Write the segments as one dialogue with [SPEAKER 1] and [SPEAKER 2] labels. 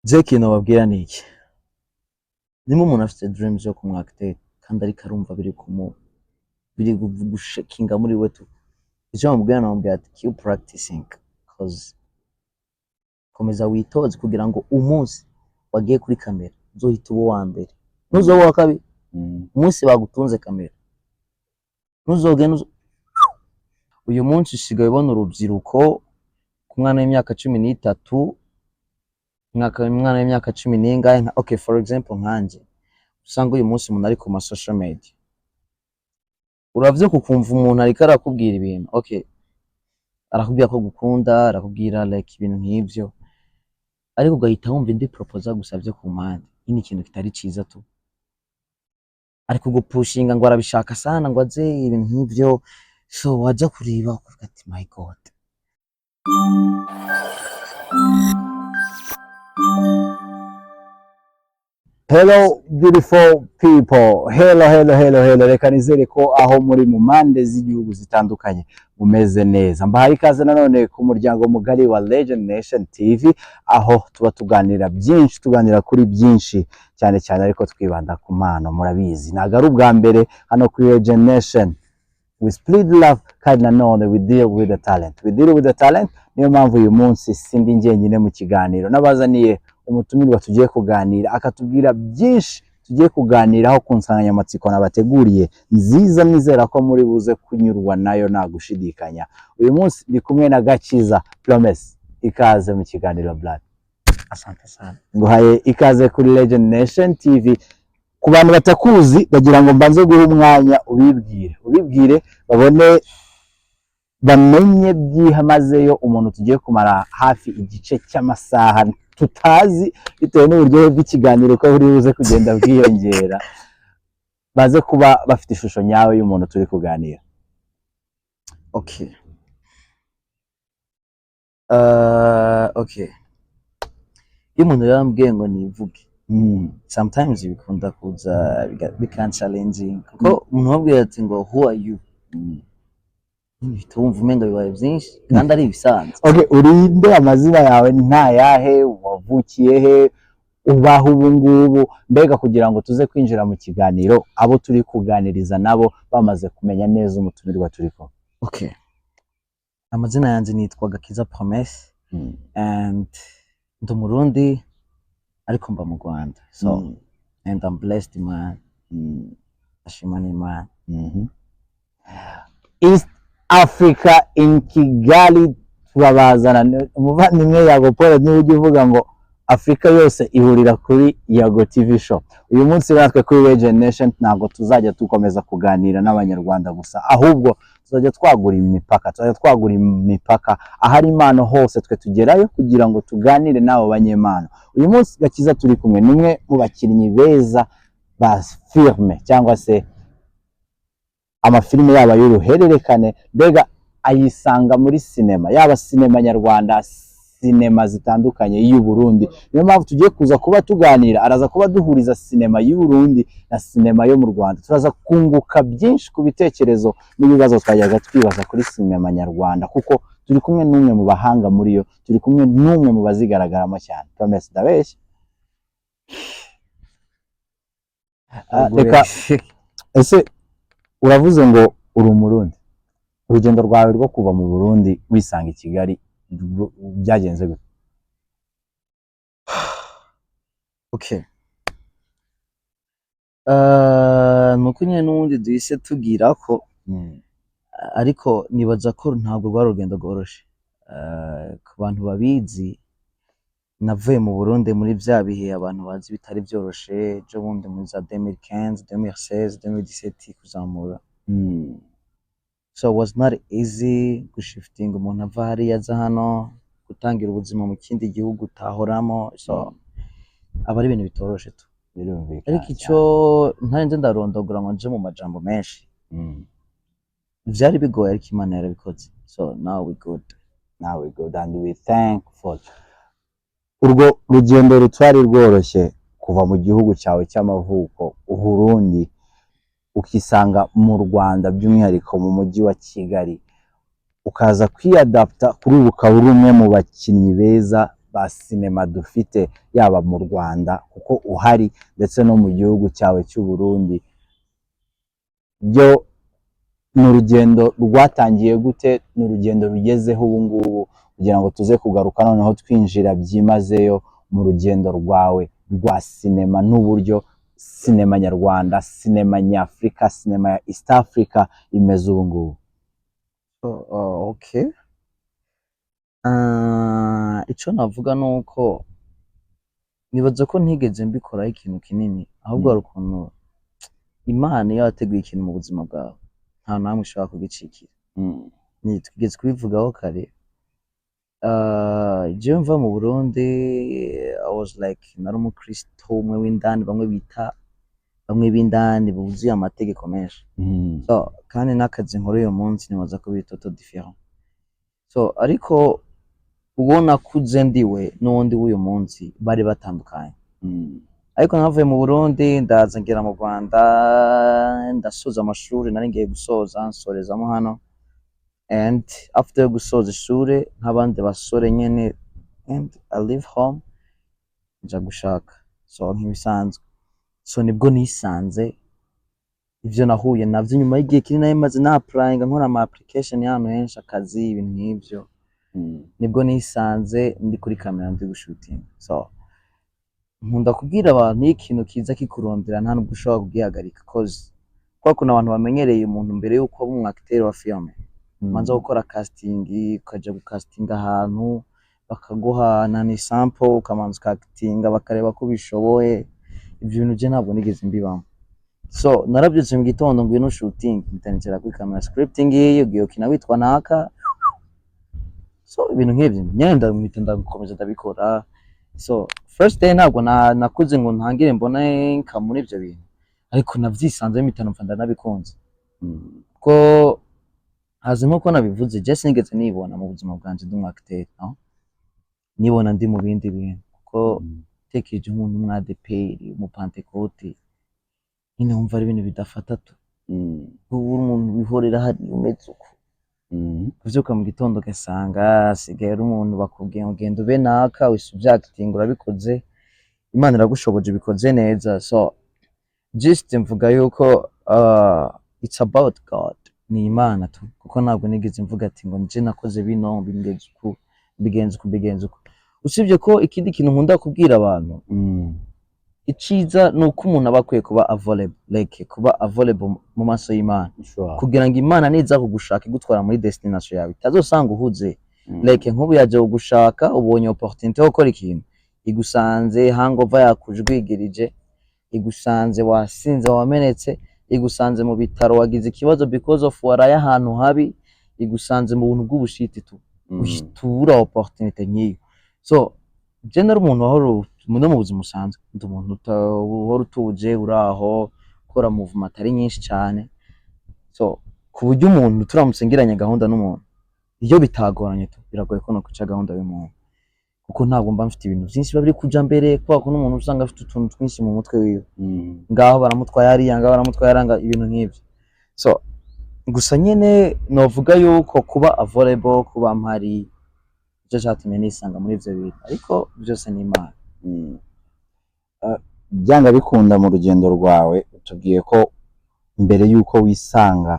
[SPEAKER 1] Jackie nababwira niki nimba umuntu afite dreams yo kumwactate kandi ariko arumva biri gushakinga muri we tu icyo bamubwira namubwira ati keep practicing cause komeza witoze kugira ngo umunsi wagiye kuri kamera uzohita uba uwa mbere ntuzoba uwa kabiri umunsi bagutunze kamera ntuzogenda uyu munsi usigaye ubona urubyiruko ku mwana w'imyaka 13 umwana w'imyaka 10 n'ingahe okay for example nkanje usanga uyu munsi umuntu ari ku ma social media uravye kukumva umuntu ariko arakubwira ibintu okay arakubwira ko gukunda arakubwira like ibintu nk'ivyo ariko ugahita wumva indi proposal gusavye ku mpande ini ikintu kitari ciza tu ariko gupushinga ngo arabishaka sana ngo aze ibintu nk'ivyo so waja kuriba ukavuga ati my god.
[SPEAKER 2] Hello beautiful people, hello, reka nizere ko aho muri mu mpande z'igihugu zitandukanye mumeze neza. Mbahaye ikaze nanone ku muryango mugari wa Legend Nation TV, aho tuba tuganira kuri byinshi cyane ariko twibanda ku mpano. Murabizi ntago ari ubwa mbere hano kuri Legend Nation, we split love kandi nanone we deal with the talent. Niyo mpamvu uyu munsi sindi njyenyine mu kiganiro, nabazaniye umutumirwa tugiye kuganira akatubwira byinshi tugiye kuganiraho ku nsanganyamatsiko nabateguriye nziza. Nizera ko muri buze kunyurwa nayo nta gushidikanya. Uyu munsi ndi kumwe na Gakiza Promise, ikaze mu kiganiro Blood.
[SPEAKER 1] Asante sana.
[SPEAKER 2] Nguhaye ikaze kuri Legend Nation TV. Ku bantu batakuzi bagira ngo mbanze guha umwanya ubibwire babone bamenye byihamazeyo umuntu tugiye kumara hafi igice cy'amasaha tutazi bitewe n'uburyohe bw'ikiganiro ko buri buze kugenda bwiyongera, baze kuba bafite ishusho nyawe y'umuntu turi kuganira.
[SPEAKER 1] Okay. Iyo umuntu yarambwiye ngo nivuge, sometimes bikunda kuza become challenging kuko umuntu wabwiye ati ngo who are you, tumva umenga bibaye byinshi kandi ari ibisanzwe.
[SPEAKER 2] Okay, urinde amazina yawe nta yahe, wavukiye he, ubaho ubu ngubu, mbega kugira ngo tuze kwinjira mu kiganiro abo turi kuganiriza nabo bamaze kumenya neza umutumirwa turiko.
[SPEAKER 1] Okay, amazina yanjye nitwa Gakiza Promise and ndi Umurundi ariko mba mu Rwanda, so and I'm blessed man. Ashimani man.
[SPEAKER 2] East Africa in Kigali turabazana umuvandimwe Yago Paul, niwe ujya uvuga ngo Afrika yose ihurira kuri Yago TV show. Uyu munsi natwe kuri Legend Nation ntabwo tuzajya tukomeza kuganira n'abanyarwanda gusa, ahubwo tuzajya twagura imipaka ahari impano hose twe tugerayo kugira ngo tuganire n'abo banyempano. Uyu munsi Gakiza turi kumwe n'umwe mu bakinnyi beza ba filme cyangwa se amafilime yaba y'uruhererekane, mbega ayisanga muri sinema, yaba sinema nyarwanda, sinema zitandukanye y'u Burundi. Niyo mpamvu tugiye kuza kuba tuganira, araza kuba duhuriza sinema y'u Burundi na sinema yo mu Rwanda. Turaza kunguka byinshi ku bitekerezo n'ibibazo twajyaga twibaza kuri sinema nyarwanda, kuko turi kumwe n'umwe mu bahanga muri yo, turi kumwe n'umwe mu bazigaragaramo cyane. Promise ndabeshya. Reka ese uravuze ngo uri Umurundi, urugendo rwawe rwo kuva mu Burundi wisanga i Kigali byagenze gute?
[SPEAKER 1] Okay, nuko nyine n'ubundi duhise tubwira ko ariko nibaza ko ntabwo rwari urugendo rworoshe. Ku bantu babizi, navuye mu Burundi muri bya bihe abantu bazi bitari byoroshe, ejo bundi muri za 2015, 2016, 2017 kuzamura. So it was not easy gushifting umuntu ava hariya aza hano gutangira ubuzima mu kindi gihugu utahoramo, so aba ari ibintu bitoroshe tu. Ariko icyo ntarenze ndarondogora ngo nje mu majambo menshi, byari bigoye ariko Imana yarabikoze, so now we good
[SPEAKER 2] and we thankful. Urwo rugendo rutwari rworoshye kuva mu gihugu cyawe cy'amavuko Uburundi ukisanga mu Rwanda, by'umwihariko mu mujyi wa Kigali, ukaza kwiadapta kuri ubu ukaba uri umwe mu bakinnyi beza ba sinema dufite yaba mu Rwanda kuko uhari ndetse no mu gihugu cyawe cy'u Burundi, byo ni urugendo rwatangiye gute, ni urugendo rugezeho ubu ngubu, kugira ngo tuze kugaruka noneho twinjira byimazeyo mu rugendo rwawe rwa sinema n'uburyo sinema nyarwanda, sinema nyafurika, sinema ya East Africa imeze ubu ngubu.
[SPEAKER 1] Okay. Icyo navuga ni uko nibaza ko ntigeze mbikoraho ikintu kinini, ahubwo hari ukuntu Imana iyo yateguye ikintu mu buzima bwawe nta namwe ushobora kugicikira. Twigeze kubivugaho kare. Jewe mva mu Burundi, I was like nari umukristo umwe w'indani bamwe b'indani buzuye amategeko menshi. So kandi n'akazi nkora uyu munsi nibaza ko biri toto different. So ariko uwo nakuze ndiwe n'uwundi w'uyu munsi bari batandukanye. Ariko navuye mu Burundi ndaza ngera mu Rwanda, ndasoza amashuri nari ngiye gusoza nsorezamo hano, and after gusoza ishuri nk'abandi basore nyene, and I leave home nja gushaka, so nk'ibisanzwe. So nibwo nisanze ivyo nahuye navyo nyuma y'igihe kinini nari maze na applying nkora ama application y'ahantu henshi, akazi, ibintu nk'ivyo. Nibwo nisanze ndi kuri kamera ndi gushutinga. So nkunda kubwira abantu ikintu kiza kikurondera nta nubwo ushobora kugihagarika, cause kwa kuntu abantu bamenyereye umuntu mbere yuko aba umwacteur wa filme, manza gukora casting, ukaja gukastinga ahantu bakaguha na sample ukamanza ukactinga bakareba ko bishoboye. Ibyo bintu je ntabwo nigeze mbibamo. So narabyutse mu gitondo ngwino shooting, mpitanikira kuri camera, scripting yiyo ugiye ukina witwa naka. So ibintu nk'ibyo nyenda ndagukomeza ndabikora. So first day ntabwo nakuze ngo ntangire mbona inka muri ibyo bintu, ariko navyisanze mpita numva ndanabikunze. Ko hazi nkuko nabivuze, just nigeze nibona mu buzima bwanje ndi umwacteur, no? Nibona ndi mu bindi bintu kuko tekeje umuntu umwadeperi umupantekote nyine wumva ari ibintu bidafata tu. Ubu umuntu bihorera hari umeze uko. Kuvyuka mu gitondo gasanga asigaye ari umuntu bakubwiye ngo genda ube naka wisubjecting urabikoze, Imana iragushoboje bikoze neza. So just mvuga yuko it's about God, ni Imana tu, kuko ntabwo nigeze mvuga ati ngo nje nakoze bino bigenze uko. Usibye ko ikindi kintu nkunda kubwira abantu, iciza ni uko umuntu aba akwiye kuba available, like kuba available mu maso y'Imana, kugira ngo Imana niza kugushaka igutwara muri destination yawe itazosanga uhuze. Like nk'ubu yaje kugushaka, ubonye opportunity yo gukora ikintu, igusanze hangover yakujwigirije, igusanze wasinze wamenetse, igusanze mu bitaro wagize ikibazo because of waraye ahantu habi, igusanze mu buntu bw'ubushiti tu, uhitura opportunity nk'iyo. So general umuntu wahora mu buzima usanzwe, ndi umuntu uhora utuje uraho ukora movement atari nyinshi cyane. So ku buryo umuntu turamutse ngiranye gahunda n'umuntu, iyo bitagoranye tu biragoye ko no kuca gahunda y'umuntu, kuko ntabwo mba mfite ibintu byinshi babiri kuja mbere, kwa ko n'umuntu usanga afite utuntu twinshi mu mutwe wiwe, ngaho baramutwaye ariya, ngaho baramutwaye aranga ibintu nk'ibyo. So gusa nyene novuga yuko kuba available, kuba mpari, byo cyatumye nisanga muri ibyo bintu, ariko byose ni Imana.
[SPEAKER 2] Byanga bikunda mu rugendo rwawe utubwiye ko mbere yuko wisanga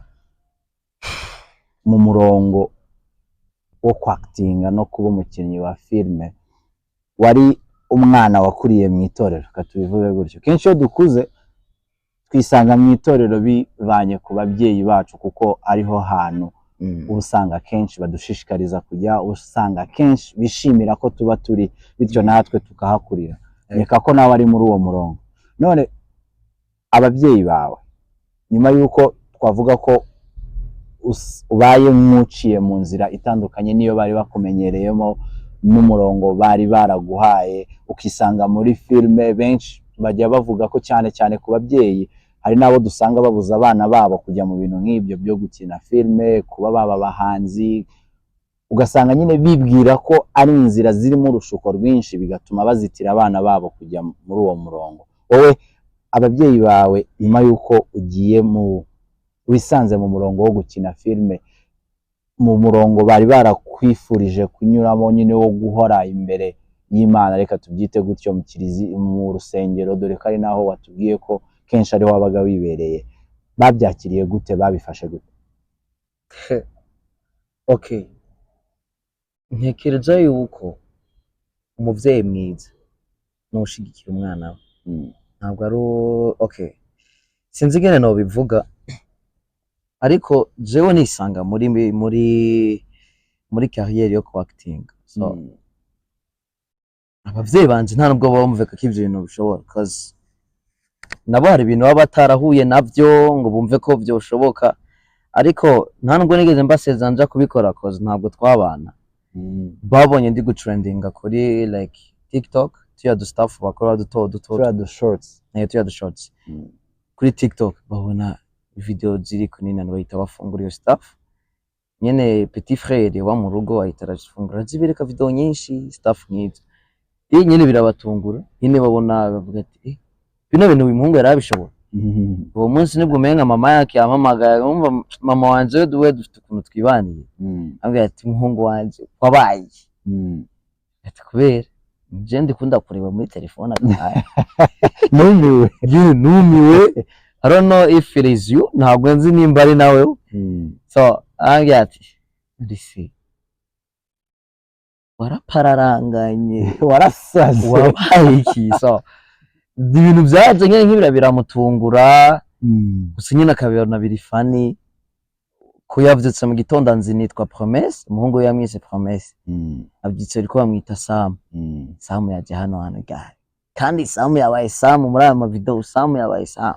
[SPEAKER 2] mu murongo wo kwactinga no kuba umukinnyi wa filme, wari umwana wakuriye mu itorero, katubivuge gutyo. Kenshi iyo dukuze twisanga mu itorero bivanye ku babyeyi bacu, kuko ariho hantu usanga kenshi badushishikariza kujya, usanga kenshi bishimira ko tuba turi, bityo natwe tukahakurira. Reka ko nawe ari muri uwo murongo. None ababyeyi bawe, nyuma yuko twavuga ko ubaye nk'uciye mu nzira itandukanye niyo bari bakumenyereyemo n'umurongo bari baraguhaye, ukisanga muri filme, benshi bajya bavuga ko cyane cyane ku babyeyi hari nabo dusanga babuza abana babo kujya mu bintu nk'ibyo byo gukina filme, kuba baba abahanzi, ugasanga nyine bibwira ko ari inzira zirimo urushuko rwinshi, bigatuma bazitira abana babo kujya muri uwo murongo. Wowe ababyeyi bawe nyuma yuko ugiye wisanze mu murongo wo gukina filme, mu murongo bari barakwifurije kunyuramo nyine wo guhora imbere y'Imana, reka tubyite gutyo, mu rusengero, dore ko ari naho watubwiye ko kenshi ari wabaga wibereye. Babyakiriye gute, babifashe gute?
[SPEAKER 1] Okay, ntekereza yuko umuvyeyi mwiza nushigikira umwana we, ntabwo ari okay, sinzi ingene nobivuga, ariko jewe nisanga muri carrière yo ku acting. So abavyeyi banje nta nubwo bumveka ko ivyo bintu bishobora, cause nabo hari ibintu baba batarahuye navyo ngo bumve ko vyoshoboka, ariko nta nubwo nigeze mbasezerana nja kubikora, cause ntabwo twabana. Babonye ndi gutrendinga kuri like TikTok, tuya du stuff bakora duto
[SPEAKER 2] Tuya du shorts,
[SPEAKER 1] tuya du shorts kuri TikTok, babona video ziri kunina bahita bafungura iyo stuff. Nyene petit frère wa mu rugo ahita arafungura zibereka video nyinshi stuff nk'ivyo, nyene birabatungura, nyene babona bavuga ati bino bintu uyu muhungu yarabishobora. Uwo munsi nibwo umenga mama yake yampamagaye, umva mama wanje duwe dufite ukuntu twibaniye, ambwira ati muhungu wanje wabaye, ati kubera je ndikunda kureba muri telefone ati numiwe, I don't know if it is you, ntabwo nzi nimba ari nawe. So ambwira ati ndisi warapararanganye
[SPEAKER 2] warasaze,
[SPEAKER 1] wabaye iki? So ibintu byaje nk'ibira biramutungura, gusa nyine akabibona biri funny. Ko yavyutse mu gitondo nzi nitwa Promesse, umuhungu we yamwise Promesse, abyitse ariko bamwita Sam. Sam yaje hano gari, kandi Sam yabaye Sam muri aya mavideo, Sam yabaye Sam.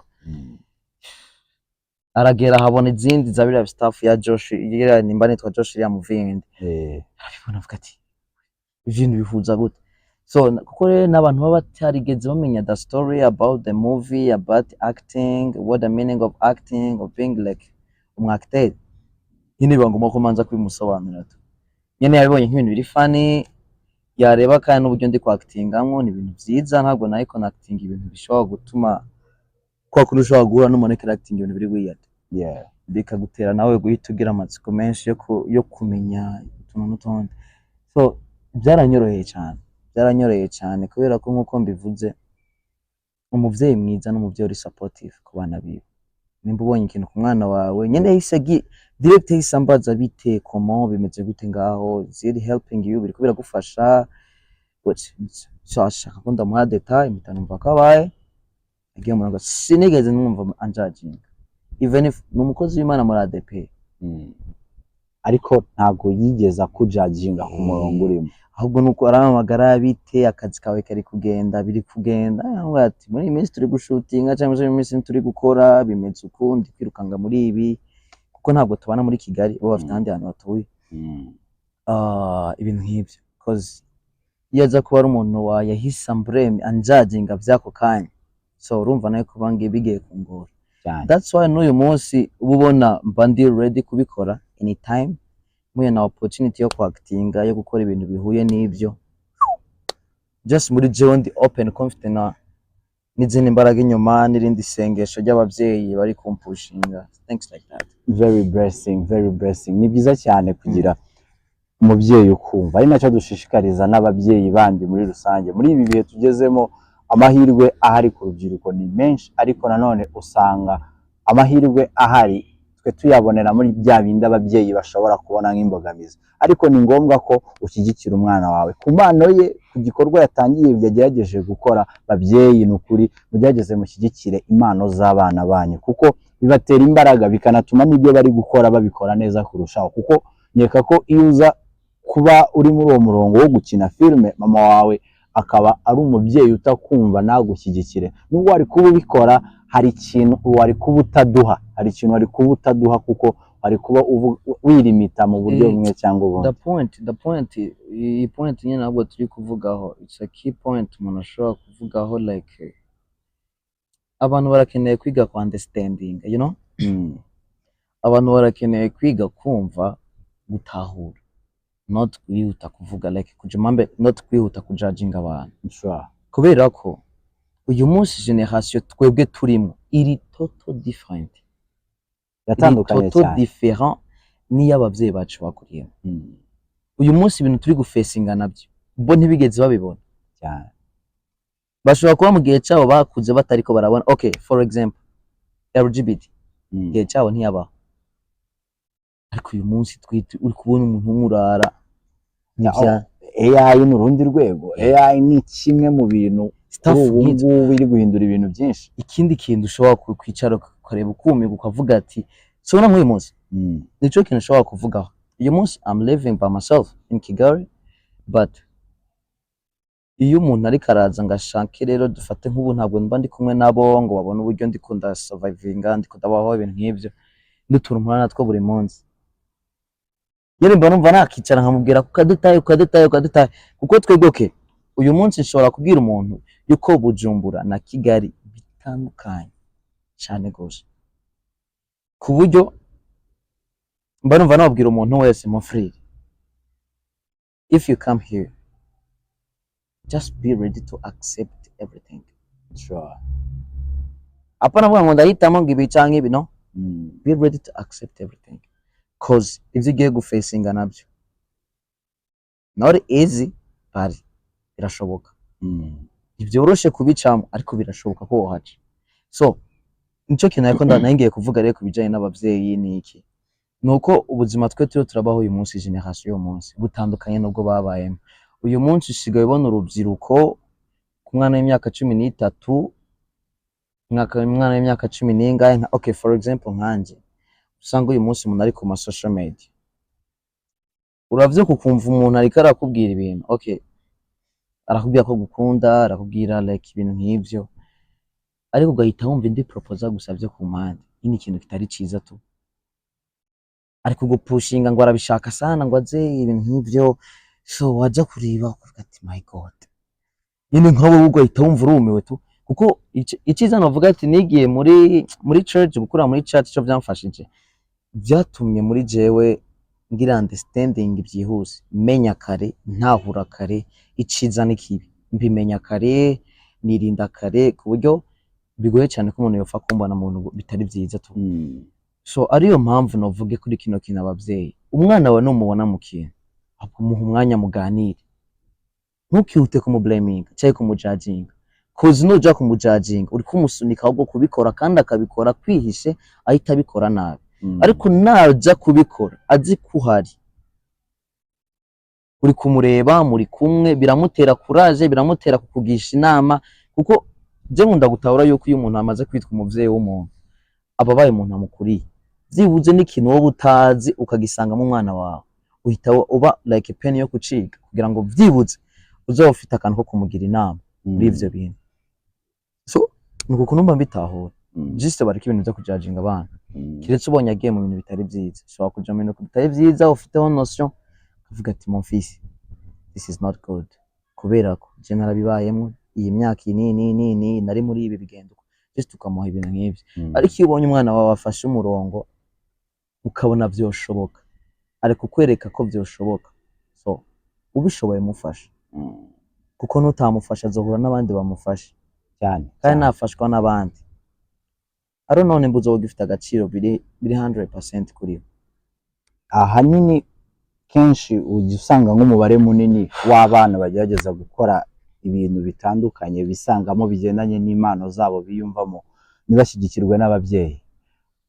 [SPEAKER 1] Aragera habona izindi zabira staff ya Josh, yira nimba nitwa Josh ya Muvindi, arabibona avuga ati ibintu bihuza gute? So kuko rero n'abantu baba batarigeze bamenya the story about the movie, about acting, what the meaning of acting, of being like umwacteur, nyine bangomba ko manza kwimusobanurira tu. Nyene yabibonye nk'ibintu biri funny, yareba kandi n'uburyo ndi kwactingamwo ni ibintu vyiza, ntabwo nayo connecting ibintu bishobora gutuma kwa kurusha guhura n'umuntu acting ibintu biri weird. Bikagutera nawe guhita ugira amatsiko menshi yo kumenya utuntu n'utundi. So byaranyoroheye cyane kubera ko nkuko mbivuze, umuvyeyi mwiza n'umuvyeyi uri supportive ku bana biwe. Nimba ubonye ikintu ku mwana wawe, nyene yahise direct yisambaza bite, comment bimeze gute ngaho, ziri helping you, biri kubera gufasha. Ashaka ko ndamuha detail, mutanumva kabaye agiye mu ngo, sinigeze numva anjudging, even if n'umukozi w'Imana muri ADP,
[SPEAKER 2] ariko ntago yigeza kujudginga ku murongo urimo,
[SPEAKER 1] ahubwo nuko aramagara bite, akazi kawe kari kugenda, biri kugenda, ngo ati muri iminsi turi gushutinga cyangwa muri iminsi turi gukora bimeze ukundi, kwirukanga muri ibi, kuko ntabwo tubana muri Kigali, bo bafite ahandi hantu batuye. Ibintu nk'ibyo, cause yaza kuba ari umuntu yahise ambreme anjudginga byako kanya, so urumva nayo kuba bigiye kungora. That's why n'uyu munsi ubona mba ndi ready kubikora anytime muye na opportunity yo kwactinga, yo gukora ibintu bihuye n'ibyo, just muri jewe ndi open confident, n'izindi imbaraga inyuma, n'irindi sengesho ry'abavyeyi bari kumpushinga, things like that.
[SPEAKER 2] Very blessing. Ni byiza cyane kugira umubyeyi ukumva, ari nacyo dushishikariza n'ababyeyi bandi muri rusange. Muri ibi bihe tugezemo, amahirwe ahari ku rubyiruko ni menshi, ariko nanone usanga amahirwe ahari twe tuyabonera muri bya bindi ababyeyi bashobora kubona nk'imbogamizi, ariko ni ngombwa ko ushyigikira umwana wawe ku mpano ye, ku gikorwa yatangiye yagerageje gukora. Babyeyi n'ukuri mugerageze mushyigikire impano z'abana banyu, kuko bibatera imbaraga, bikanatuma n'ibyo bari gukora babikora neza kurushaho. Kuko nkeka ko iyo uza kuba uri muri uwo murongo wo gukina filime, mama wawe akaba ari umubyeyi utakumva nagushyigikire, nubwo wari kuba ubikora, hari ikintu wari kuba utaduha, kuko wari kuba wirimita mu buryo bumwe cyangwa ubundi.
[SPEAKER 1] The point nyine nabwo turi kuvugaho, it's a key point umuntu ashobora kuvugaho, like abantu barakeneye kwiga ku understanding, you know, abantu barakeneye kwiga kumva, gutahura, not kwihuta kuvuga, like kujumambe, not kwihuta kujudginga abantu. Kubera ko uyu munsi generation twebwe turimo iri total different,
[SPEAKER 2] yatandukanye cyane,
[SPEAKER 1] different n'iy'abavyeyi bacu bakuriyemo. Uyu munsi ibintu turi gufesinga nabyo bo ntibigeze babibona.
[SPEAKER 2] cyane.
[SPEAKER 1] bashobora kuba mu gihe cyabo bakuze batariko barabona. Okay, for example LGBT igihe cyabo ntiyabaho, ariko uyu munsi uri kubona umuntu w'umurara
[SPEAKER 2] AI ni urundi rwego. AI ni kimwe mu bintu ubu ngubu biri guhindura ibintu byinshi.
[SPEAKER 1] Ikindi kintu ushobora kwicara ukareba ukumirwa ukavuga ati sibona nk'uyu munsi nico kintu ushobora kuvugaho. Uyu munsi I'm living by myself in Kigali, but iyo umuntu ariko araza ngo ashake, rero dufate nk'ubu ntabwo mba ndi kumwe nabo ngo babone uburyo ndikunda survivinga, ndikunda baho ibintu nk'ibyo, n'utuntu mpura natwo buri munsi. Yari mba numva nakicara nkamubwira ukadutaye kuko twebwe uyu munsi nshobora kubwira umuntu yuko Bujumbura na Kigali bitandukanye cyane gose, ku buryo mba numva nabwira umuntu wese mo free, if you come here just be ready to accept everything.
[SPEAKER 2] Sure.
[SPEAKER 1] Apana ngo ndahitamo ngo ibi canke ibi, no. Be ready to accept everything, cause ivyo ugiye gufacinga nabyo not easy, but birashoboka. Ivyoroshe kubicamo ariko birashoboka ko wohaca. So nico kintu ariko ndangiye kuvuga rero kubijanye n'abavyeyi ni iki, nuko ubuzima twe turabaho uyu munsi, generation yo munsi butandukanye nubwo babayemo. Uyu munsi usigaye ubona urubyiruko ku mwana w'imyaka 13, umwana w'imyaka 10 n'ingahe. Okay, for example nkanje usanga uyu munsi umuntu ari ku ma social media, uravye kukumva umuntu ariko arakubwira ibintu, okay, arakubwira ko gukunda, arakubwira like ibintu nk'ivyo, ariko ugahita wumva indi proposal gusavye ku mpande, ini kintu kitari ciza tu, ariko gupushinga ngo arabishaka sana ngo aze ibintu nk'ivyo. So waja kuriba ukavuga ati my god, nyine nk'abo ugahita wumva urumiwe tu, kuko iciza novuga ati nigiye muri church, gukura muri church cyo byamfashije, byatumye muri jewe ngira understanding byihuse, menya kare, ntahura kare iciza n'ikibi, mbimenya kare, nirinda kare, ku buryo bigoye cyane ko umuntu yofa kumbana mu bintu bitari byiza tu. So ariyo mpamvu novuge kuri kino kintu abavyeyi, umwana wawe numubona mu kintu akumuha umwanya muganire, ntukihute kumublaminga cyangwa kumujudginga, cause nuja kumujudginga uri kumusunika ahubwo kubikora, kandi akabikora kwihishe ahita abikora nabi. Ariko naja kubikora azi kuhari, uri kumureba, muri kumwe, biramutera courage, biramutera kukugisha inama, kuko je nkunda gutahura yuko iyo umuntu amaze kwitwa umuvyeyi w'umuntu ababaye umuntu amukuriye, zibuze n'ikintu wowe utazi ukagisanga mu mwana wawe, uhita uba like pen yo kuciga, kugira ngo vyibuze uzoba ufite akantu ko kumugira inama muri ivyo bintu. So nuko numva mbitahura juste bariko ibintu byo kujudginga abana, kiretse ubonye agiye mu bintu bitari byiza, ushobora kuja mu bintu bitari byiza ufiteho notion ukavuga ati mon fils this is not good, kubera ko je narabibayemo iyi myaka ini nari muri ibi bigendo, just ukamuha ibintu nk'ibyo. Ariko iyo ubonye umwana wawe afashe umurongo ukabona byoshoboka, ariko kwereka ko byoshoboka, so ubishoboye mufasha, kuko nutamufasha azohura n'abandi bamufasha
[SPEAKER 2] cyane,
[SPEAKER 1] kandi nafashwa n'abandi, ari none mbuzo wogifite agaciro biri 100% kuri we.
[SPEAKER 2] Ahanini kenshi ujya usanga nk'umubare munini w'abana bagerageza gukora ibintu bitandukanye bisangamo bigendanye n'impano zabo biyumvamo, nibashyigikirwe n'ababyeyi.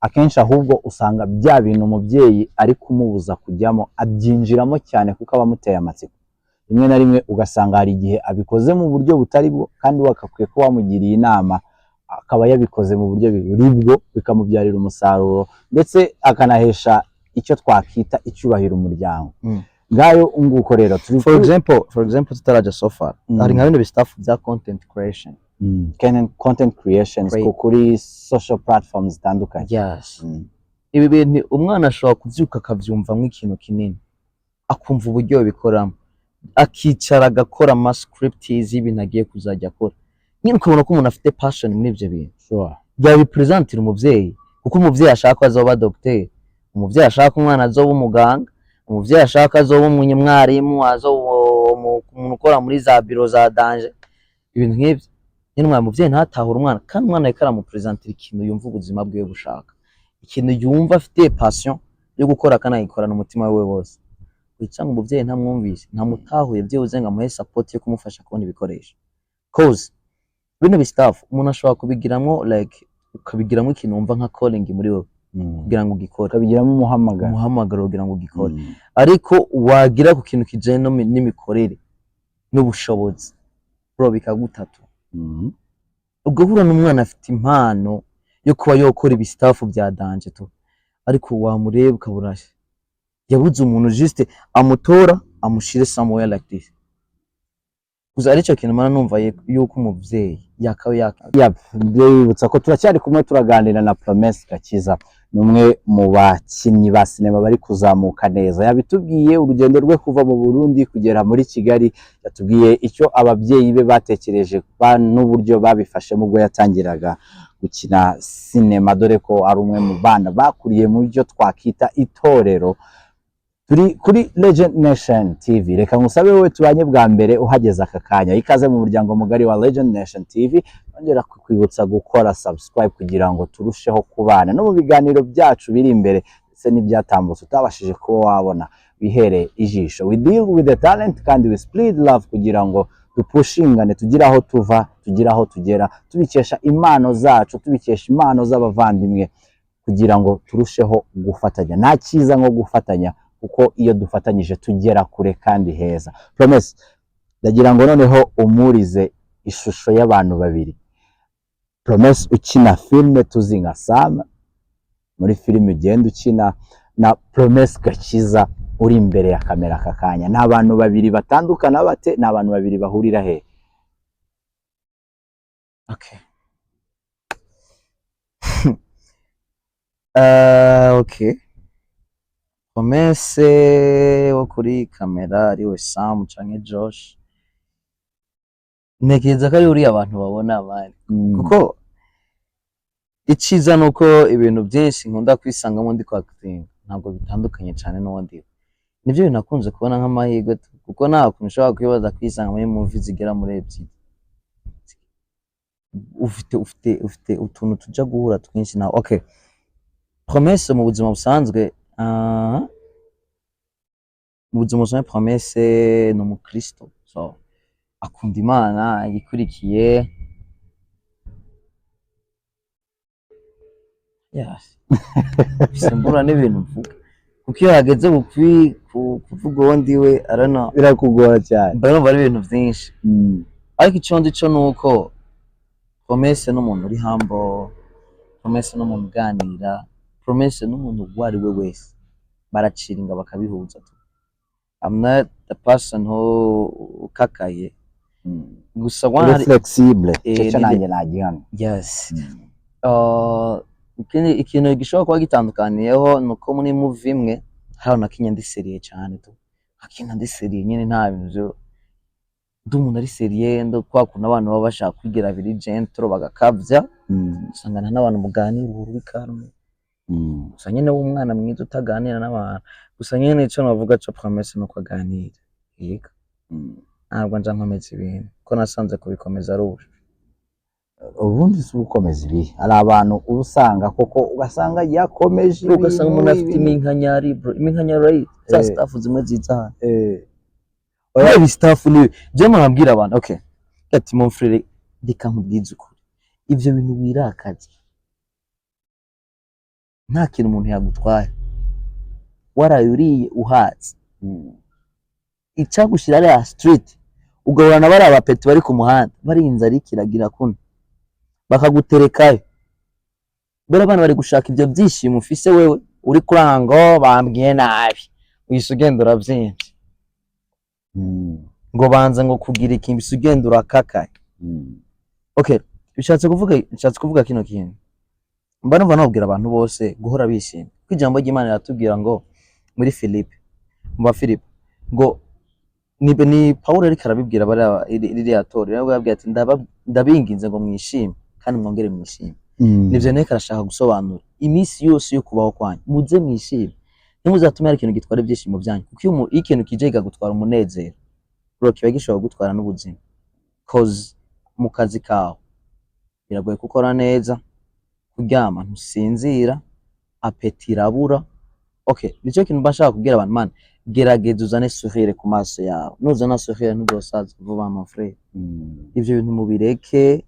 [SPEAKER 2] Akenshi ahubwo usanga bya bintu umubyeyi ari kumubuza kujyamo abyinjiramo cyane kuko abamuteye amatsiko. Rimwe na rimwe ugasanga hari igihe abikoze mu buryo butari bwo, kandi wakakwiye ko wamugiriye inama akaba yabikoze mu buryo buri bwo, bikamubyarira umusaruro ndetse akanahesha icyo twakita icyubahiro umuryango. Ngayo nguko rero
[SPEAKER 1] for example tutaraja so far, hari nka bino stuff bya content creation,
[SPEAKER 2] content creations kuri social platforms zitandukanye.
[SPEAKER 1] Yes. Ibi bintu umwana ashobora kuvyuka akavyumva nk'ikintu kinini, akumva uburyo bikoramo, akicara agakora ama script y'ibintu agiye kuzajya akora, nyine ukabona ko umuntu afite passion muri ibyo bintu.
[SPEAKER 2] Sure.
[SPEAKER 1] Yabipresentira umuvyeyi, kuko umuvyeyi ashaka ko azoba docteur, umuvyeyi ashaka umwana azoba umuganga, umuvyeyi ashaka azoba umunyamwarimu, azoba umuntu ukora muri za biro za danger, ibintu nk'ibyo. Nyine umuvyeyi ntatahura umwana, kandi umwana ariko aramupresentira ikintu yumva ubuzima bwiwe bushaka, ikintu yumva afite passion yo gukora, kandi ayikorana umutima we wose. wicanga umuvyeyi ntamwumvise ntamutahuye vyibuze ngo amuhe support yo kumufasha kubona ibikoresho cause bino bistaff umuntu ashobora kubigiramwo like ukabigiramwo ikintu wumva nka calling muri wowe kugira ngo ugikore
[SPEAKER 2] ukabigiramo
[SPEAKER 1] umuhamagaro kugira ngo ugikore ariko wagira ku kintu kijanye n'imikorere n'ubushobozi bro bikagutatu ugahura n'umwana afite impano yo kuba yokora ibistaff bya danje tu ariko wamureba ukabura yabuze umuntu juste amutora amushire somewhere like this gusa arico kintu mana numva yuko umuvyeyi yakawe
[SPEAKER 2] ndibutsa ko turacyari kumwe turaganira na Promesse Gakiza numwe mu bakinyi ba sinema bari kuzamuka neza yabitubwiye urugendo rwe kuva mu Burundi kugera muri Kigali yatubwiye icyo ababyeyi be batekereje n'uburyo babifashemo ubwo yatangiraga gukina sinema dore ko ari umwe mu bana bakuriye mu byo twakita itorero turi kuri Legend Nation TV reka ngusabe wowe tubanye bwa mbere uhageze aka kanya ikaze mu muryango mugari wa Legend Nation TV ongera kukwibutsa gukora subscribe kugira ngo turusheho kubana no mu biganiro byacu biri imbere ndetse n'ibyatambutse utabashije kuba wabona wihere ijisho we deal with the talent kandi we split love kugira ngo dupushingane tugira aho tuva tugira aho tugera tubikesha impano zacu tubikesha impano z'abavandimwe kugira ngo turusheho gufatanya nta cyiza nko gufatanya kuko iyo dufatanyije tugera kure kandi heza Promesse ndagira ngo noneho umurize ishusho y'abantu babiri Promesse ukina filme tuzi nka Sam muri filime ugenda ukina na Promesse Gakiza uri imbere ya kamera aka kanya ni abantu babiri batandukana bate ni abantu babiri bahurira he
[SPEAKER 1] okay okay Promesse wo kuri kamera ariwe Sam canke Josh ntekereza ko ari uriya abantu babona abandi kuko iciza nuko ibintu byinshi nkunda kwisangamo ndi kwa acting ntabwo bitandukanye cyane n'uwandi nivyo bintu nakunze kubona nk'amahirwe kuko nta kuntu ushobora kwibaza kwisanga muri movie zigera muri ebyiri ufite utuntu tuja guhura twinshi na okay Promesse mu buzima busanzwe mu buzima busanzwe Promesse ni umukristo so akunda Imana yikurikiye yes simbura n'ibintu mvuga kuko iyo hageze kuvuga uwundi we arana
[SPEAKER 2] birakugora cyane
[SPEAKER 1] mba ari ibintu byinshi ariko icyo ndi cyo nuko Promesse n'umuntu uri humble Promesse n'umuntu uganira Promesse n'umuntu uwo ari we wese baraciringa bakabihuza tu I'm not the person who ukakaye gusa
[SPEAKER 2] uri flexible cyo nanjye nagihana
[SPEAKER 1] yes ikintu gishobora kuba gitandukaniyeho nuko muri movie imwe hari nakinye ndi seriye cyane tu akina ndi seriye nyine nta bintu byo umuntu ari seriye ndo kwakuna abantu baba bashaka kwigira biri gentle bagakavya usangana n'abantu muganira uri karme gusa nyine w'umwana mwiza utaganira n'abantu gusa nyine icyo navuga cyo Promesse nuko aganira yego ntabwo nja nkomeza ibintu ko nasanze kubikomeza ari
[SPEAKER 2] ubundi si ukomeza ibi hari abantu usanga koko ugasanga yakomeje
[SPEAKER 1] ugasanga umuntu afite iminkanyari bro iminkanyari za staff zimwe ziza oya staff ni je murambwira abantu okay ati mon frère dika nkubwiza ukuri ivyo bintu wirakaje nta kintu umuntu yagutwaye warayuriye uhatse icagushira ari street ugahorana bari abapeti bari ku muhanda barinze ari kiragira kuno bakaguterekayo bera abana bari gushaka ibyo byishimo ufise wewe uri kurango bambwiye nabi uyisugenda uravyinshi ngo banza ngo kugira ikintu isugenda urakakaye okay bishatse kuvuga kino kintu mba numva nabwira abantu bose guhora bishimye kwijambo ry'Imana yatubwira ngo muri Philippe ngo ni Paulo ariko arabibwira ririya toro rero yabwiye ati ndabinginze ngo mwishime kandi mwongere mwishime nivyo neka arashaka gusobanura iminsi yose yo kubaho kwanyu muze mwishime ntimuzatume ari ikintu gitwara ibyishimo byanyu kuko iyo ikintu kijega gutwara umunezero bro kiba gishobora gutwara n'ubuzima cause mu kazi kawe biragoye gukora neza kuryama ntusinzira apeti irabura okay nicyo kintu bashaka kubwira abantu man gerageza uzane sourire ku maso yawe nuzana sourire ntuzosaza vuba mon frère ivyo bintu mubireke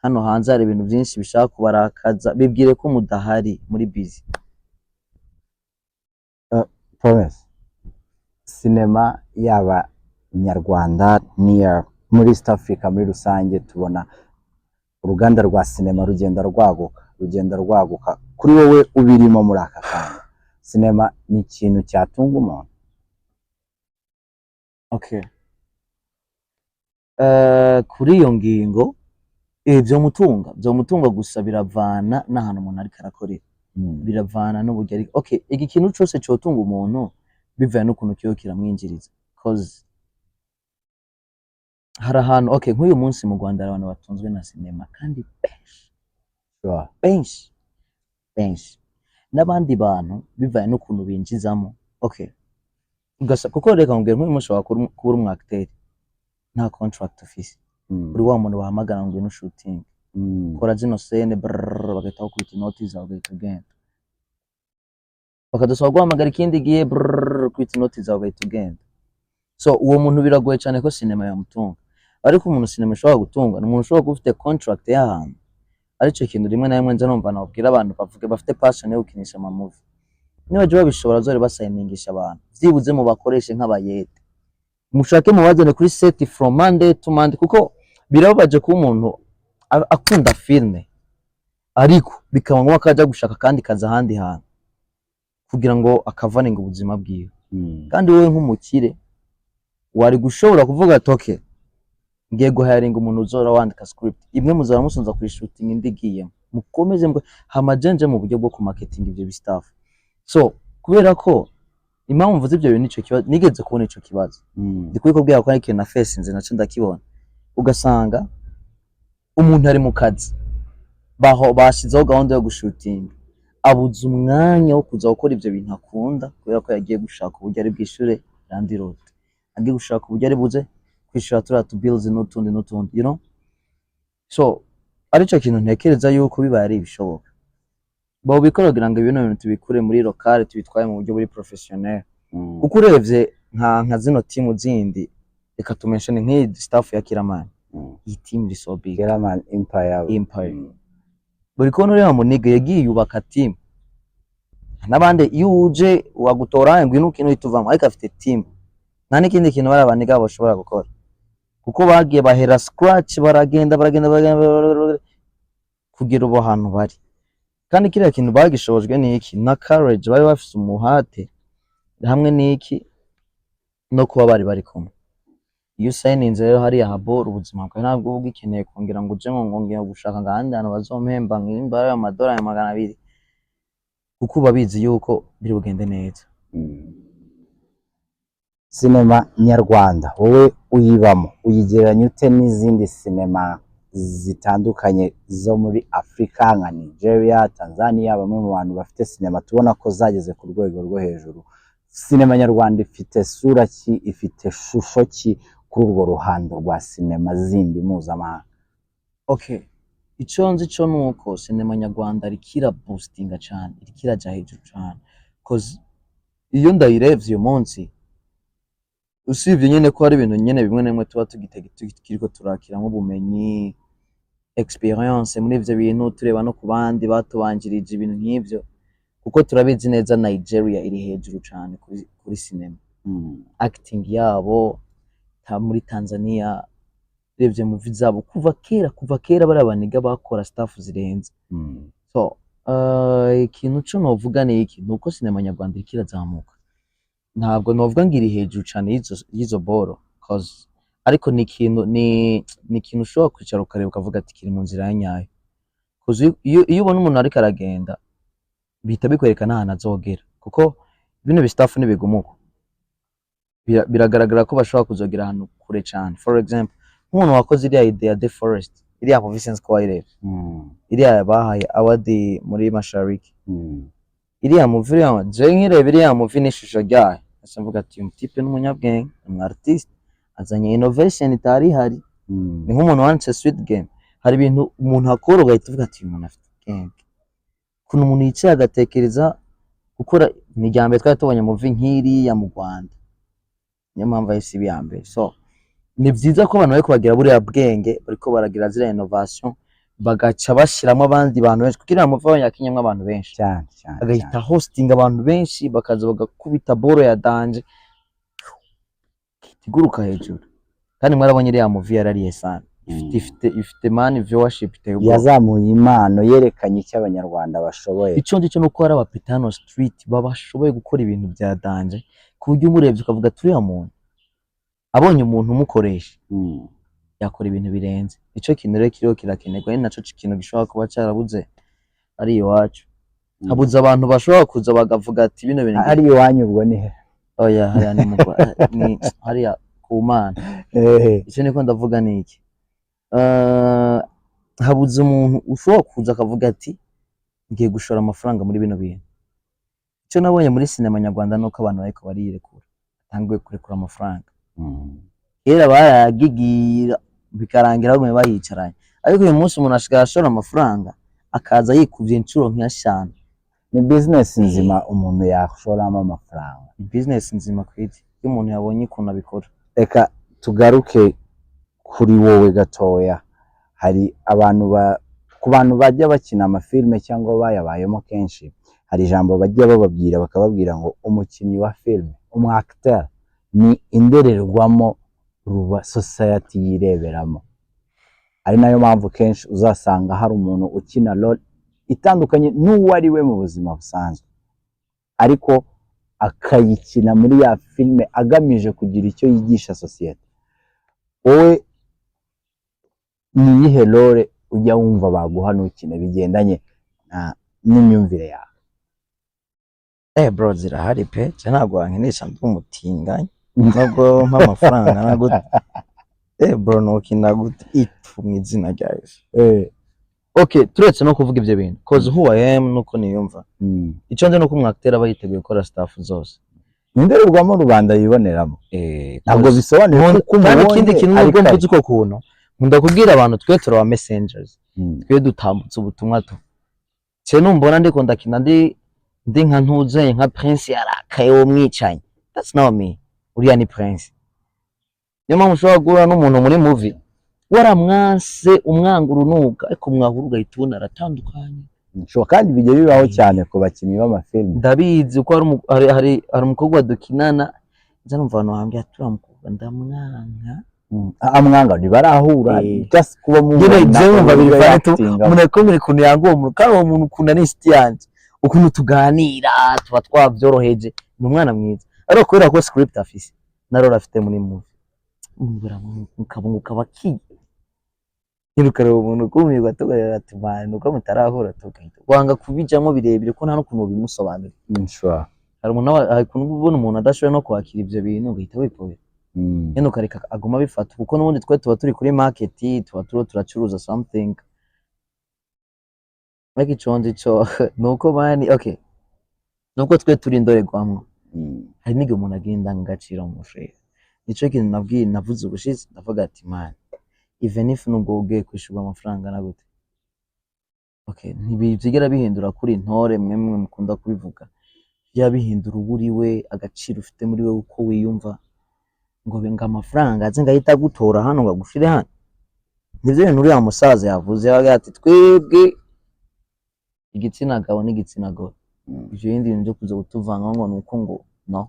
[SPEAKER 1] hano hanze hari ibintu byinshi bishaka kubarakaza bibwire ko mudahari muri busy
[SPEAKER 2] Promise sinema yaba nyarwanda niya muri East Africa muri rusange tubona uruganda rwa sinema rugenda rwaguka kuri wowe ubirimo muri aka kanya sinema ni ikintu cyatunga umuntu
[SPEAKER 1] okay kuri iyo ngingo byo mutunga gusa biravana n'ahantu umuntu ariko arakorera biravana n'uburyo ari okay iki kintu cyose cyotunga umuntu bivaye n'ukuntu kiyo kiramwinjiriza cause hari ahantu okay nk'uyu munsi mu Rwanda hari abantu batunzwe na sinema kandi benshi n'abandi bantu bivaye n'ukuntu binjizamo okay kuko reka ngubwira nk'uyu munsi wakora kuba umu acteur nta contract office uri wa muntu bahamagara ngo ino shooting kora zino scene bagahita bakubita inoti zawe ugahita ugenda bakadusaba guhamagara ikindi gihe kwita inoti zawe ugahita ugenda so uwo muntu biragoye cyane ko sinema yamutunga ariko umuntu sinema ishobora gutunga ni umuntu ushobora kuba ufite contract y'ahantu aricyo kintu rimwe na rimwe nza numva nababwira abantu bavuge bafite passion yo gukinisha ama movie niba je babishobora zore basayiningisha abantu byibuze mu bakoreshe nk'abayede mushake mubazane kuri set from Monday to Monday kuko birababaje ko umuntu akunda filme ariko bikaba ngo akaja gushaka kandi kaza ahandi hantu kugira ngo akavaninga ubuzima bwiwe kandi wowe nk'umukire wari gushobora kuvuga ati okay ngiye guharinga umuntu uzora wandika script imwe muzara musunza kuri shooting indigiye mukomeze hamajenje mu buryo bwo ku marketing ibyo staff so kubera ko impamvu mvuze ibyo bintu nicyo kibazo nigeze kubona ico kibazo ndikuye ko bwira ko ari ikintu na face nze naco ndakibona ugasanga umuntu ari mu kazi bashizeho gahunda yo gushutinga abuze umwanya wo kuza gukora ibyo bintu akunda kubera ko yagiye gushaka uburyo ari bwishure randi road agiye gushaka uburyo ari buze kwishura turiya tu bills n'utundi you know so arico kintu ntekereza yuko bibaye ari ibishoboka bo bikorogira ngo ibintu tubikure muri local tubitwaye mu buryo buri professionnel kuko urevye nka zino team zindi reka tumenshane nk'iyi staff ya Kiramani iyi team iri so big
[SPEAKER 2] Kiramani Empire
[SPEAKER 1] buri kono rero Muniga yagiye yubaka team nabande iyo uje wagutora ngo ino kintu ituvamo ariko afite team nta n'ikindi kintu bari abaniga bashobora gukora kuko bagiye bahera scratch baragenda kugira ubo hantu bari kandi kiriya kintu bagishobojwe n'iki na courage bari bafise umuhate hamwe n'iki no kuba bari kumwe iyo sayininze rero hariya habora ubuzima bwawe ntabwo uba ugikeneye kongera ngo uje ngo ngiye gushaka ngahandi hantu bazompemba nk'imbara y'amadolari 200 kuko babizi yuko biri bugende neza
[SPEAKER 2] sinema nyarwanda wowe uyibamo uyigereranya ute n'izindi sinema zitandukanye zo muri Afrika nka Nigeria, Tanzania bamwe mu bantu bafite sinema tubona ko zageze ku rwego rwo hejuru sinema nyarwanda ifite sura ki ifite shusho ki kuri urwo ruhando rwa sinema zindi mpuzamahanga
[SPEAKER 1] okay icyo nzi cyo nuko sinema nyarwanda rikira boostinga cyane rikira ja hejuru cyane cause iyo ndayirebye uyu munsi usibye nyene ko hari ibintu nyene bimwe na bimwe tuba tugiteko turakira nk'ubumenyi experience muri ivyo bintu tureba no ku bandi batubanjirije ibintu nk'ivyo kuko turabizi neza Nigeria iri hejuru cyane kuri sinema acting yabo muri Tanzania revye mu vizabo kuva kera bari abaniga bakora staff zirenze so ikintu cyo novuga ni iki nuko sinema nyarwanda ikirazamuka ntabwo novuga ngiri hejuru cyane yizo boro cause ariko ni ikintu ushobora kwicara ukareba ukavuga ati kiri mu nzira ya nyayo cause iyo ubona umuntu ariko aragenda bihita bikwerekana ahantu azogera kuko bino bistafu n'ibigumuko biragaragara ko bashobora kuzogera ahantu kure cyane for example nk'umuntu wakoze iriya idea de forest iriya Vincent Kwaire iriya bahaye award muri Mashariki iriya movie ya je nkireba iriya movie n'ishusho ryayo asamvuga ati uyu type n'umunyabwenge umu artist azanye innovation itari hari ni nk'umuntu wanditse Sweet Game hari ibintu umuntu akora ugahita uvuga ati umuntu afite ubwenge kuno umuntu yicaye agatekereza gukora ni ryambere twari tubonye movie nk'iri ya mu Rwanda, niyo mpamvu ahise iba iya mbere. So ni byiza ko abantu bariko bagira buriya bwenge, bariko baragira ziriya innovation, bagaca bashiramo abandi bantu benshi, kugira ngo movie yakinyemwo abantu benshi
[SPEAKER 2] cyane
[SPEAKER 1] agahita hosting abantu benshi, bakaza bagakubita boro ya danje iguruka hejuru. Kandi mwarabonye iriya movie yarariye sana, ifite man viewership iteye ubwoba,
[SPEAKER 2] yazamuye impano, yerekanye icyo abanyarwanda bashoboye.
[SPEAKER 1] ico ndico nuko hari abapitano street babashoboye gukora ibintu bya danje, ku buryo umurebye ukavuga turiya muntu abonye umuntu umukoresha yakora ibintu birenze. Ico kintu rero kiriho kirakenerwa, ni naco kintu gishobora kuba carabuze ari iwacu. Habuze abantu bashobora kuza bagavuga ati bino bintu
[SPEAKER 2] ari iwanyu ubwo ni he?
[SPEAKER 1] oya hariya ni hariya ku Mana. Ico niko ndavuga ni iki, habuze umuntu ushobora kuza akavuga ati ngiye gushora amafaranga muri bino bintu. Ico nabonye muri sinema nyarwanda nuko abantu bariko barirekura, batanguye kurekura amafaranga. Kera baragigira bikarangira bagumye bayicaranye, ariko uyu munsi umuntu ashaka ashora amafaranga akaza yikuvye incuro nk'eshanu.
[SPEAKER 2] Ni business nzima umuntu yashoramo amafaranga,
[SPEAKER 1] Business nzima kwiti iyo umuntu yabonye ukuntu abikora.
[SPEAKER 2] Reka tugaruke kuri wowe gatoya. Hari abantu ku bantu bajya bakina amafilme cyangwa bayabayemo kenshi, hari ijambo bajya bababwira bakababwira ngo umukinnyi wa filme, umu acteur ni indererwamo ruba society yireberamo. Ari nayo mpamvu kenshi uzasanga hari umuntu ukina role itandukanye n'uwo ari we mu buzima busanzwe, ariko akayikina muri ya filme agamije kugira icyo yigisha society. Wowe ni iyihe role ujya wumva baguha nukina bigendanye n'imyumvire yawe?
[SPEAKER 1] Bro zirahari pe, ntabwo wankinisha ndi umutinganyi nubwo mpa amafaranga ntabwo bro nokina gute itu mu izina rya Yesu. Okay, turetse no kuvuga ibyo bintu cause who I am nuko niyumva, ico nze nuko umwacteur aba yiteguye gukora staff zose,
[SPEAKER 2] nindererwamo rubanda yiboneramo. Ntabwo bisobanuye ko
[SPEAKER 1] kandi ikindi kintu nubwo mvuze uko kuntu nkunda kubwira abantu twe turaba messengers, twe dutambutse ubutumwa tu cye numbona ndiko ndakina ndi nka ntuze nka Prince yarakaye wo mwicanyi, that's not me. Uriya ni Prince. Niyo mpamvu ushobora guhura n'umuntu muri movie waramwanse umwanga urunuka, ariko mwahura ugahita ubona aratandukanye.
[SPEAKER 2] Kandi bijya bibaho cyane ku bakinnyi b'amafilme.
[SPEAKER 1] Ndabizi uko hari umukobwa dukinana nza numva abantu bambwira turiya mukobwa ndamwanka.
[SPEAKER 2] Amwanga ntibarahura, just kuba mu
[SPEAKER 1] umuntu muri kuntu yanga uwo muntu, kandi uwo muntu ukunda ni inshuti yanjye, ukuntu tuganira tuba twabyoroheje, ni umwana mwiza. Ariko kubera ko script afise na role afite muri movie ukabunguka baki nirukare umuntu kumirwa tugarira ati man uko mutarahura tugahita wanga kubijamo birebire ko nta no kuntu bimusobanura. Hari umuntu hari kuntu ubona umuntu adashoboye no kwakira ibyo bintu ugahita wipobera, nyine ukareka aguma bifata, kuko n'ubundi twe tuba turi kuri market, tuba turacuruza something like iconje cyo nuko mani. Okay, nuko twe turi indorerwamo, hari n'igihe umuntu agenda ngacira mu mushere. Nico kintu nabwiye navuze ubushize, ndavuga ati man even if nubwo ugiye kwishurwa amafaranga na gute, okay, ntibigera bihindura kuri ntore mwemwe mukunda kubivuga, byabihindura uburi we agaciro ufite muri we uko wiyumva, ngo benga amafaranga aze ngahita gutora hano ngo agushire hano. Nivyo bintu uriya musaza yavuze, yavuga ati twebwe igitsina gabo n'igitsina gore, ivyo bindi bintu byo kuza gutuvanga ngo nuko ngo no.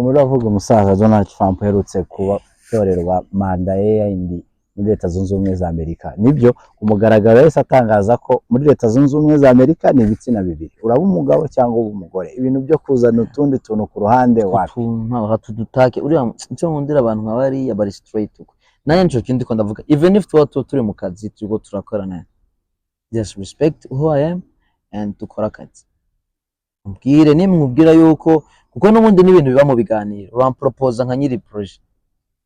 [SPEAKER 2] Muravuga umusaza Donald Trump herutse kuba yorerwa manda ye yindi muri Leta Zunze Ubumwe za Amerika. Nibyo umugaragaro wese atangaza ko muri Leta Zunze Ubumwe za Amerika ni ibitsina bibiri, uraba umugabo cyangwa umugore. Ibintu byo kuzana utundi tuntu ku ruhande wapi
[SPEAKER 1] hatudutake. Uriya cyo nkundira abantu nka bari bari straight uko naye nco kindi ko ndavuga, even if turi mu kazi turiko turakorana, just respect who I am and tukora akazi. Mbwire nimubwira yuko kuko n'ubundi n'ibintu biba mu biganiro, urampropose nka nyiri projet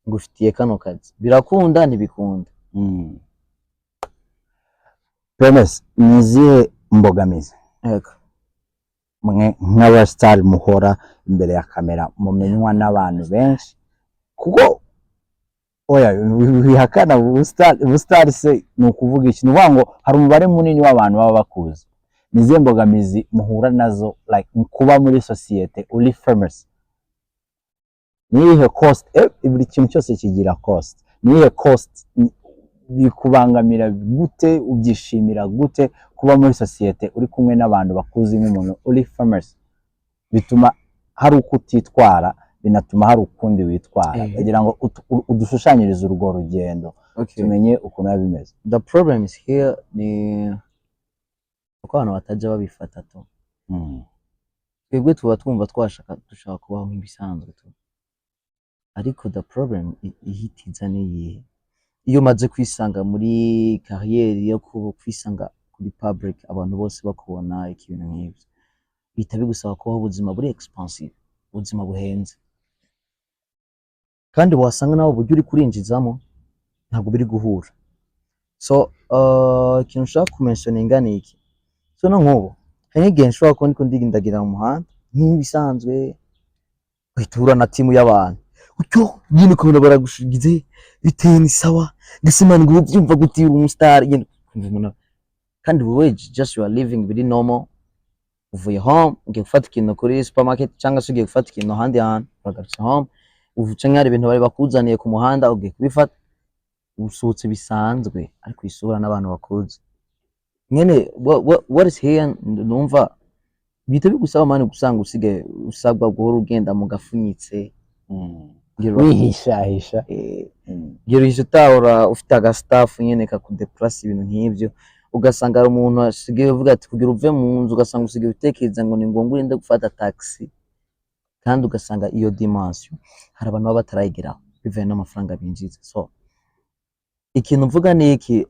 [SPEAKER 1] ngufitiye kano kazi, birakunda ntibikunda.
[SPEAKER 2] Promise nizihe mbogamizi mwe nk'aba star muhora imbere ya kamera mumenywa n'abantu benshi, kuko oya wihakana ubu star se ni ukuvuga iki? Nuvuga ngo hari umubare munini w'abantu baba bakuzi, nizihe mbogamizi muhura nazo like mu kuba muri sosiyete uri famous? Niyihe cost, buri kintu cyose kigira cost, niyihe cost bikubangamira gute, ubyishimira gute kuba muri sosiyete uri kumwe n'abantu bakuzi nk'umuntu uri famous? Bituma hari uko utitwara, binatuma hari ukundi witwara, kugira ngo udushushanyirize urwo rugendo tumenye ukuntu biba bimeze.
[SPEAKER 1] The problem is here ni uko abantu batajya babifata tu. Twebwe tuba twumva dushaka kubaho nk'ibisanzwe tu, ariko the problem ihitiza niyihe, iyo umaze kwisanga muri kariyeri yo kwisanga kuri public, abantu bose bakubona ikintu nk'ibyo, bihita bigusaba kubaho ubuzima buri expensive, ubuzima buhenze, kandi wasanga nawe uburyo uri kurinjizamo ntabwo biri guhura. So ikintu ushaka kumentioninga ni iki, so no nk'ubu hari igihe nshobora kuba ndiko ndigindagira mu muhanda nk'ibisanzwe, uhita na timu y'abantu utyo nyine ukabona baragushigize biteye ni sawa, ngasimana ngo ubyumva gutira umustar nyine, kandi wowe just you are living very normal, uvuye home ugiye gufata ikintu kuri supermarket cyangwa se ugiye gufata ikintu ahandi hantu, uragarutse home uvuce nk'ari ibintu bari bakuzaniye ku muhanda ugiye kubifata, usohotse bisanzwe ariko isura n'abantu bakuze nyene. What is here numva bihita bigusaba mani gusanga usige usabwa guhora ugenda mu gafunyitse,
[SPEAKER 2] wihishahisha,
[SPEAKER 1] girisha utahora ufite aga staff nyene kakudeplace ibintu nk'ibyo, ugasanga ari umuntu asigaye uvuga ati kugira uve mu nzu, ugasanga usigaye utekereza ngo ni ngombwa urinde gufata taxi, kandi ugasanga iyo dimension hari abantu baba batarayigeraho bivuye n'amafaranga binjiza. So ikintu mvuga ni iki,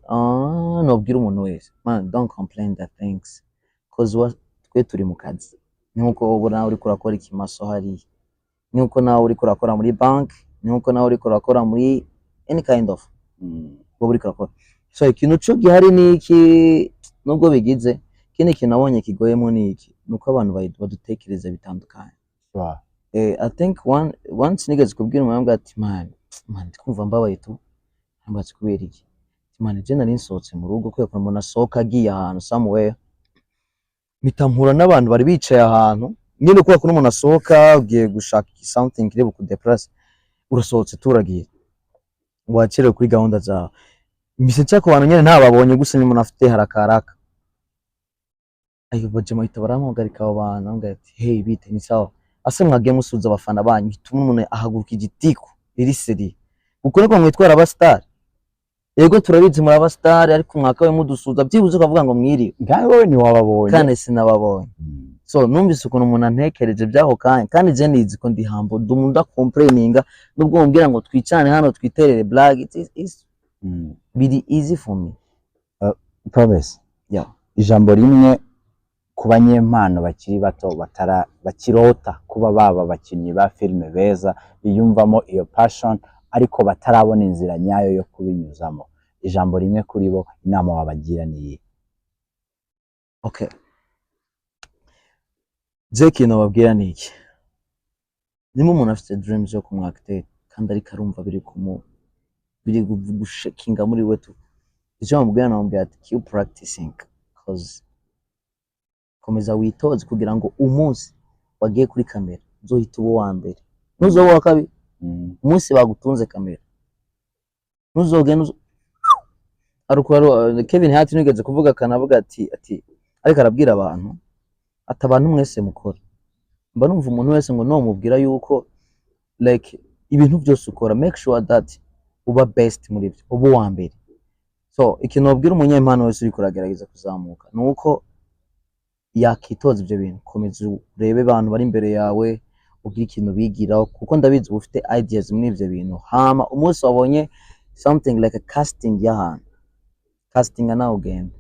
[SPEAKER 1] nobwira umuntu wese, man don't complain that things, cause twe turi mu kazi, nuko ubu nawe uri kurakora ikimaso hari, nuko nawe uri kurakora muri bank, nuko nawe uri kurakora muri any kind of bo uri kurakora. So ikintu cyo gihari ni iki, nubwo bigize kindi kintu nabonye kigoyemo ni iki, nuko abantu badutekereza bitandukanye. I think once nigeze kubwira umuntu ati man ndikumva mbabaye tu, mbatse kubera iki, man je nari nsohotse mu rugo kwe mbona asohoka agiye ahantu somewhere, mitampura n'abantu bari bicaye ahantu nyine, uko kuno umuntu asohoka ugiye gushaka something kiri bukudeplace, urasohotse turagiye wakire kuri gahunda zawe, mbise cyako abantu nyine ntababonye gusa ni umuntu afite harakaraka, ayo baje mahita baramuhagarika abo bantu ambwira ati hey bite ni sawa, ase mwagiye musuza abafana banyu, bituma umuntu ahaguruka igitiku iri seri, kuko niko mwitwara aba star. Yego turabizi muri aba star, ariko mwaka we mudusuza byibuze ukavuga ngo mwiri
[SPEAKER 2] ngaho wowe ni wababonye
[SPEAKER 1] kandi sinababonye. So numvise ukuntu umuntu antekereje byaho kandi je nizi ko ndi hambo ndumunda complaininga, nubwo mbwira ngo twicane hano twiterere black, it is very easy for me.
[SPEAKER 2] Promise, ijambo rimwe ku banyempano bakiri bato bakirota kuba baba bakinnyi ba filime beza, biyumvamo iyo passion ariko batarabona inzira nyayo yo kubinyuzamo, ijambo rimwe kuri bo inama wabagira ni?
[SPEAKER 1] Okay, je kintu babwira ni iki, nimba umuntu afite dreams yo kumwactate kandi ariko arumva biri gushakinga muri we tu, icyo bamubwira namubwira ati keep practicing, cause komeza witoze kugira ngo umunsi wagiye kuri kamera uzohita uwo wa mbere, nuzoba wa kabiri umunsi bagutunze kamera nuzogenda ariko Kevin Hart nigeze kuvuga kanavuga ati ariko arabwira abantu ati abantu mwese mukora, mba numva umuntu wese ngo no mubwira yuko like ibintu byose ukora make sure that uba best muri byo, uba wa mbere. So ikintu babwira umunyempano wese uri kuragerageza kuzamuka nuko yakitoza ibyo bintu, komeza urebe abantu bari imbere yawe ugira ikintu bigiraho, kuko ndabizi uba ufite ideas muri ibyo bintu, hama umunsi wabonye something like a casting y'ahantu, casting nawe ugenda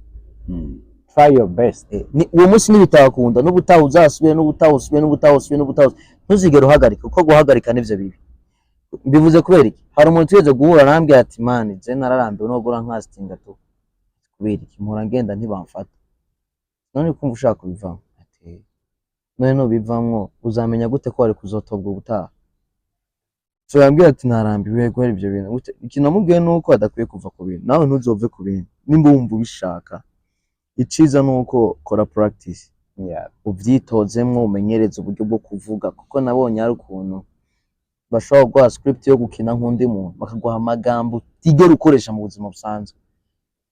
[SPEAKER 2] try your best.
[SPEAKER 1] Uwo munsi nibitakunda n'ubutaha uzasubire ntuzigere uhagarika, kuko guhagarika nivyo bibi. Bivuze kubera iki, hari umuntu tweze guhura nambye ati man je nararambiwe no gura nkastinga tu, kubera iki mpora ngenda ntibamfata, none kumva ushaka kubivamo ati none no bivamwo uzamenya gute ko ari kuzotobwa ubutaha. So yambwiye ati narambiwe guhera ibyo bintu, ikintu namubwiye nuko adakwiye kuva ku bintu, nawe ntuzove ku bintu nimba wumva ubishaka, iciza nuko kora practice,
[SPEAKER 2] Yeah.
[SPEAKER 1] uvyitozemwo umenyereze uburyo bwo kuvuga, kuko nabonye hari ukuntu bashobora kuguha script yo gukina nk'undi muntu bakaguha amagambo utigera ukoresha mu buzima busanzwe,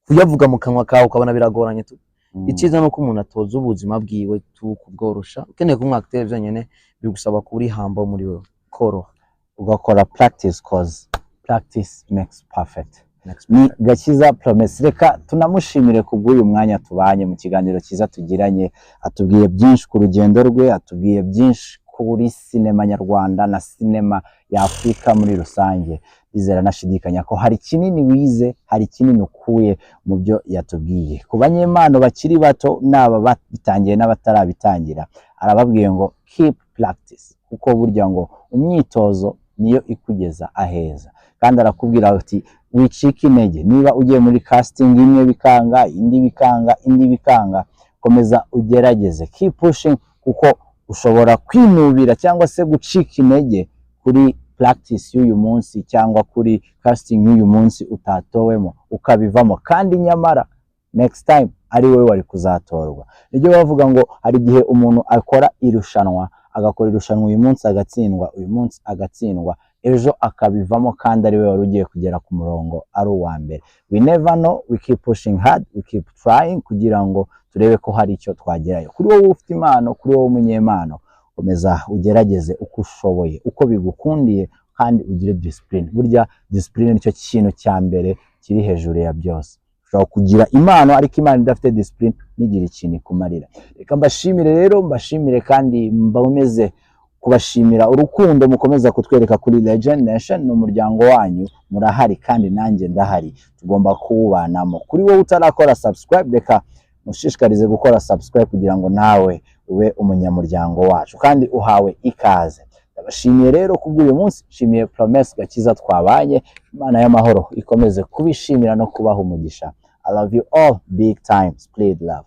[SPEAKER 1] kuyavuga mu kanwa kawe ukabona biragoranye tu. Iciza nuko umuntu atoza ubuzima bwiwe tu kubworosha, ukeneye kuba umwacteur vyonyene bigusaba kuba uri humble muri wewe, koroha
[SPEAKER 2] ugakora practice, cause practice makes perfect. Ni Gakiza Promesse, reka tunamushimire kubw'uyu mwanya tubanye mu kiganiro cyiza tugiranye, atubwiye byinshi ku rugendo rwe, atubwiye byinshi kuri sinema nyarwanda na sinema ya Afurika muri rusange. Bizera nashidikanya ko hari kinini wize, hari kinini ukuye mu byo yatubwiye. Ku banyempano bakiri bato n'aba babitangiye n'abatarabitangira, arababwiye ngo keep practice, kuko burya ngo umyitozo niyo ikugeza aheza. Kandi arakubwira ati wicika intege, niba ugiye muri casting imwe bikanga, indi bikanga, indi bikanga, komeza ugerageze, keep pushing, kuko ushobora kwinubira cyangwa se gucika intege kuri practice y'uyu munsi cyangwa kuri casting y'uyu munsi utatowemo ukabivamo, kandi nyamara next time ari wowe wari kuzatorwa. Nibyo bavuga ngo hari igihe umuntu akora irushanwa, agakora irushanwa uyu munsi agatsindwa, uyu munsi agatsindwa, ejo akabivamo kandi ari we wari ugiye kugera ku murongo ari uwa mbere. We never know, we keep pushing hard, we keep trying kugira ngo turebe ko hari icyo twagerayo. Kuri wowe ufite impano, kuri wowe umunyempano, komeza ugerageze uko ushoboye, uko bigukundiye, kandi ugire discipline. Burya discipline nicyo kintu cya mbere kiri hejuru ya byose. Ushobora kugira impano ariko impano idafite discipline ntigire ikintu ikumarira. Reka mbashimire rero, mbashimire kandi mbameze kubashimira urukundo mukomeza kutwereka kuri Legend Nation. N'umuryango wanyu, murahari kandi nanjye ndahari, tugomba kuwubanamo. Kuri wowe utarakora subscribe, reka mushishikarize gukora subscribe kugira ngo nawe ube umunyamuryango wacu, kandi uhawe ikaze. Ndabashimiye rero kubw'uyu munsi, nshimiye Promesse Gakiza twabanye. Imana y'amahoro ikomeze kubishimira no kubaha umugisha. I love you all big time. Spread love.